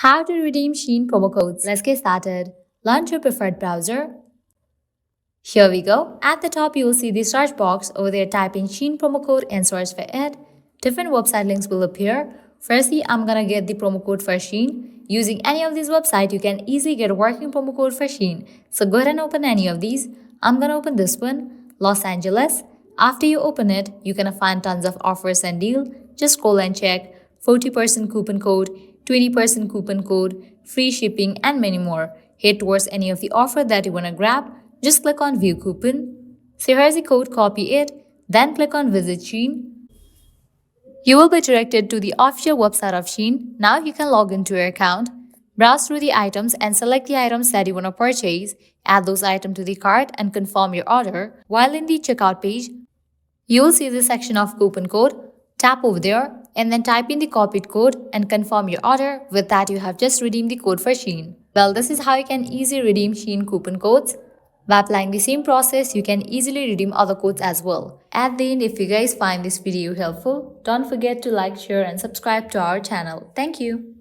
How to redeem Shein promo codes. Let's get started. Launch your preferred browser. Here we go. At the top, you will see the search box. Over there, type in Shein promo code and search for it. Different website links will appear. Firstly, I'm gonna get the promo code for Shein. Using any of these websites, you can easily get a working promo code for Shein. So go ahead and open any of these. I'm gonna open this one, Los Angeles. After you open it, you're gonna find tons of offers and deals. Just scroll and check 40% coupon code, 20% coupon code, free shipping, and many more. Head towards any of the offer that you wanna grab. Just click on View Coupon. So here's the code, copy it, then click on Visit Shein. You will be directed to the official website of Shein. Now you can log into your account, browse through the items and select the items that you want to purchase, add those items to the cart and confirm your order. While in the checkout page, you will see the section of coupon code. Tap over there and then type in the copied code and confirm your order. With that, you have just redeemed the code for Shein. Well, this is how you can easily redeem Shein coupon codes. By applying the same process, you can easily redeem other codes as well. At the end, if you guys find this video helpful, don't forget to like, share and subscribe to our channel. Thank you.